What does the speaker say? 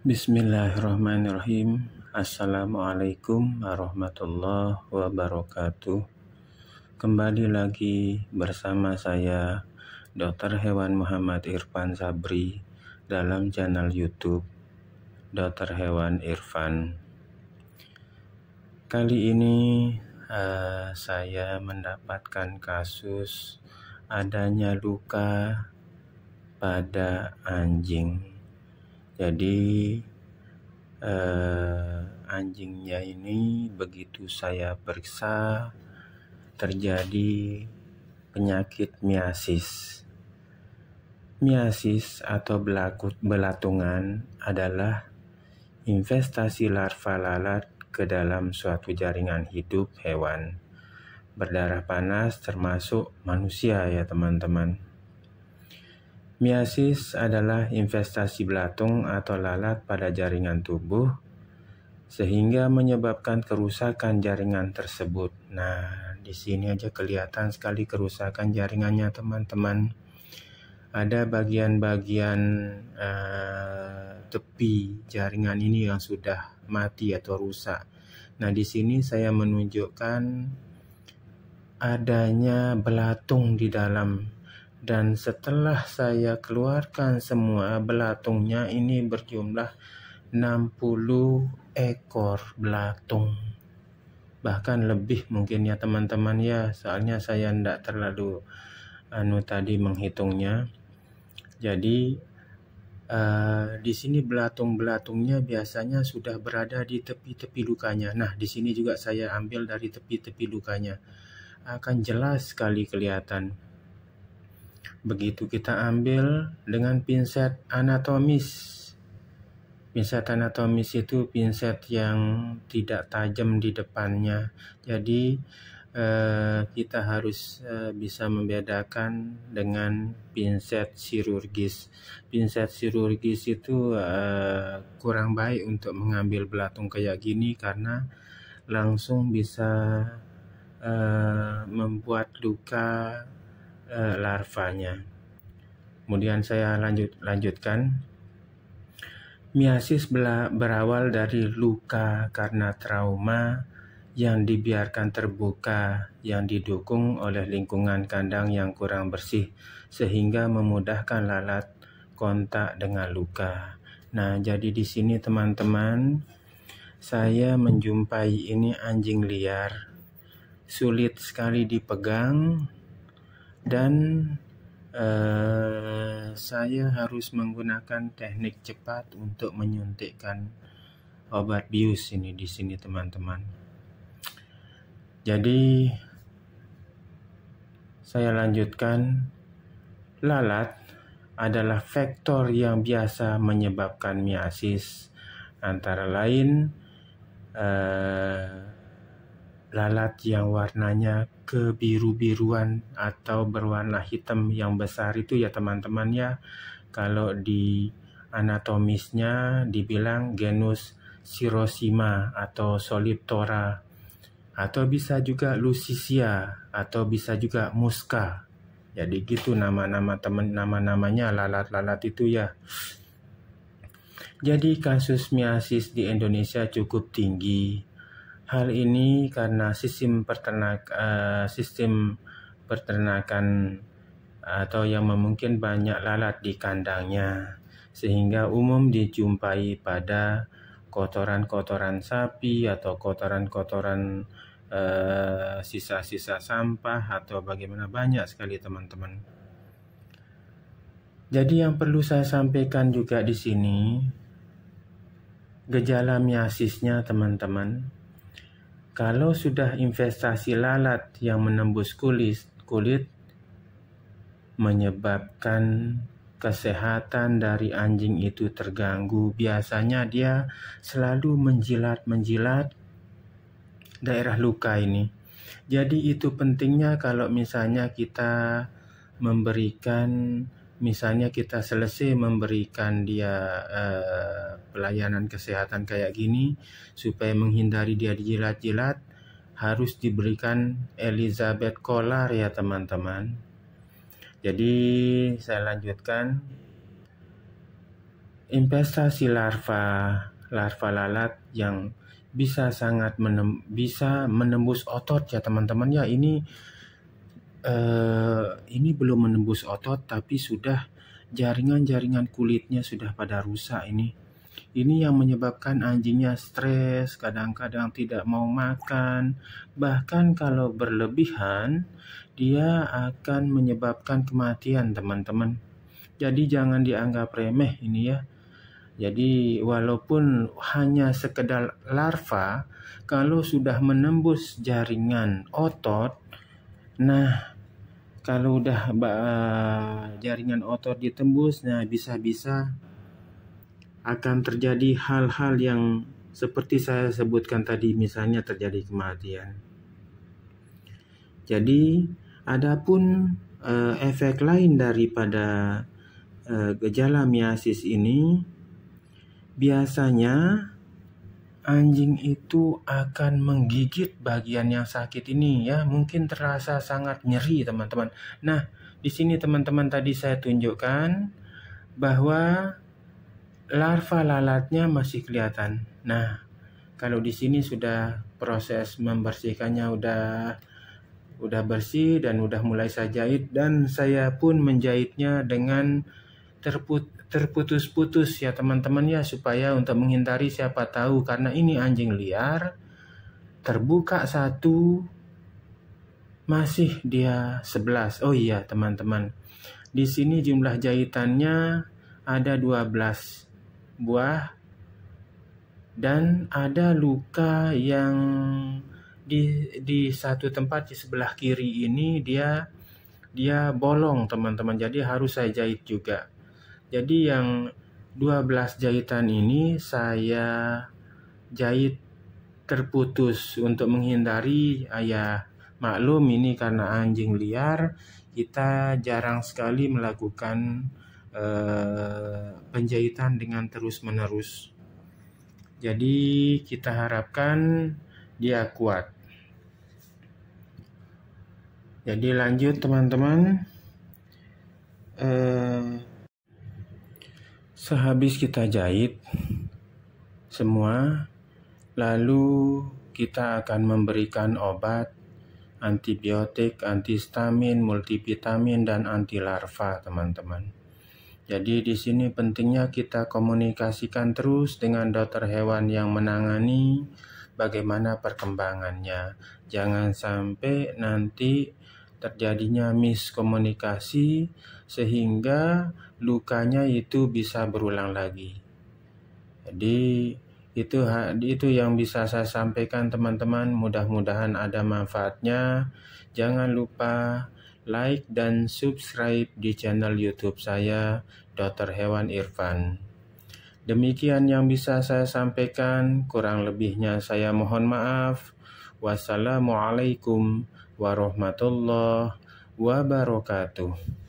Bismillahirrahmanirrahim. Assalamualaikum warahmatullahi wabarakatuh. Kembali lagi bersama saya Dr. Hewan Muhammad Irfan Sabri dalam channel YouTube Dr. Hewan Irfan. Kali ini saya mendapatkan kasus adanya luka pada anjing. Jadi anjingnya ini begitu saya periksa terjadi penyakit miasis. Miasis atau belatungan adalah investasi larva lalat ke dalam suatu jaringan hidup hewan berdarah panas termasuk manusia ya teman-teman. Miasis adalah investasi belatung atau lalat pada jaringan tubuh sehingga menyebabkan kerusakan jaringan tersebut. Nah, di sini aja kelihatan sekali kerusakan jaringannya teman-teman. Ada bagian-bagian tepi jaringan ini yang sudah mati atau rusak. Nah, di sini saya menunjukkan adanya belatung di dalam. Dan setelah saya keluarkan semua belatungnya, ini berjumlah 60 ekor belatung. Bahkan lebih mungkin ya teman-teman ya. Soalnya saya tidak terlalu tadi menghitungnya. Jadi di sini belatung-belatungnya biasanya sudah berada di tepi-tepi lukanya. Nah, di sini juga saya ambil dari tepi-tepi lukanya. Akan jelas sekali kelihatan. Begitu kita ambil dengan pinset anatomis. Pinset anatomis itu pinset yang tidak tajam di depannya. Jadi kita harus bisa membedakan dengan pinset chirurgis. Pinset chirurgis itu kurang baik untuk mengambil belatung kayak gini karena langsung bisa membuat luka larvanya. Kemudian saya lanjutkan. Miasis berawal dari luka karena trauma yang dibiarkan terbuka yang didukung oleh lingkungan kandang yang kurang bersih sehingga memudahkan lalat kontak dengan luka. Nah, jadi di sini teman-teman, saya menjumpai ini anjing liar. Sulit sekali dipegang. Dan saya harus menggunakan teknik cepat untuk menyuntikkan obat bius ini di sini teman-teman. Jadi saya lanjutkan. Lalat adalah faktor yang biasa menyebabkan miasis, antara lain lalat yang warnanya kebiru-biruan atau berwarna hitam yang besar itu ya teman-teman ya. Kalau di anatomisnya dibilang genus Cirrosima atau Soliptora, atau bisa juga Lucisia, atau bisa juga Musca. Jadi gitu nama-namanya lalat-lalat itu ya. Jadi kasus miasis di Indonesia cukup tinggi. Hal ini karena sistem peternakan atau yang memungkinkan banyak lalat di kandangnya, sehingga umum dijumpai pada kotoran-kotoran sapi atau kotoran-kotoran sisa-sisa sampah atau bagaimana, banyak sekali teman-teman. Jadi yang perlu saya sampaikan juga di sini, gejala miasisnya teman-teman. Kalau sudah investasi lalat yang menembus kulit menyebabkan kesehatan dari anjing itu terganggu. Biasanya dia selalu menjilat daerah luka ini. Jadi itu pentingnya kalau misalnya kita kita selesai memberikan dia pelayanan kesehatan kayak gini, supaya menghindari dia dijilat-jilat, harus diberikan Elizabeth Collar ya teman-teman. Jadi saya lanjutkan. investasi larva lalat yang bisa bisa menembus otot ya teman-teman ya. Ini belum menembus otot tapi sudah jaringan-jaringan kulitnya sudah pada rusak ini. Ini yang menyebabkan anjingnya stres, kadang-kadang tidak mau makan. Bahkan kalau berlebihan, dia akan menyebabkan kematian teman-teman. Jadi jangan dianggap remeh ini ya. Jadi walaupun hanya sekedar larva, kalau sudah menembus jaringan otot, nah kalau udah jaringan otot ditembus, nah bisa-bisa akan terjadi hal-hal yang seperti saya sebutkan tadi, misalnya terjadi kematian. Jadi adapun efek lain daripada gejala miasis ini, biasanya anjing itu akan menggigit bagian yang sakit ini ya, mungkin terasa sangat nyeri teman-teman. Nah, di sini teman-teman tadi saya tunjukkan bahwa larva lalatnya masih kelihatan. Nah, kalau di sini sudah proses membersihkannya udah bersih dan udah mulai saya jahit, dan saya pun menjahitnya dengan terputus-putus ya teman-teman ya, supaya untuk menghindari siapa tahu karena ini anjing liar, terbuka satu masih dia 11. Oh iya teman-teman, di sini jumlah jahitannya ada 12 buah dan ada luka yang di satu tempat di sebelah kiri ini dia bolong teman-teman, jadi harus saya jahit juga. Jadi yang 12 jahitan ini saya jahit terputus untuk menghindari maklum ini karena anjing liar, kita jarang sekali melakukan penjahitan dengan terus-menerus. Jadi kita harapkan dia kuat. Jadi lanjut teman-teman. Sehabis kita jahit semua, lalu kita akan memberikan obat antibiotik, antihistamin, multivitamin, dan anti larva teman-teman. Jadi di sini pentingnya kita komunikasikan terus dengan dokter hewan yang menangani bagaimana perkembangannya. Jangan sampai nanti terjadinya miskomunikasi sehingga lukanya itu bisa berulang lagi. Jadi itu yang bisa saya sampaikan teman-teman, mudah-mudahan ada manfaatnya. Jangan lupa like dan subscribe di channel YouTube saya, Dr. Hewan Irfan. Demikian yang bisa saya sampaikan, kurang lebihnya saya mohon maaf. Wassalamualaikum warahmatullahi wabarakatuh.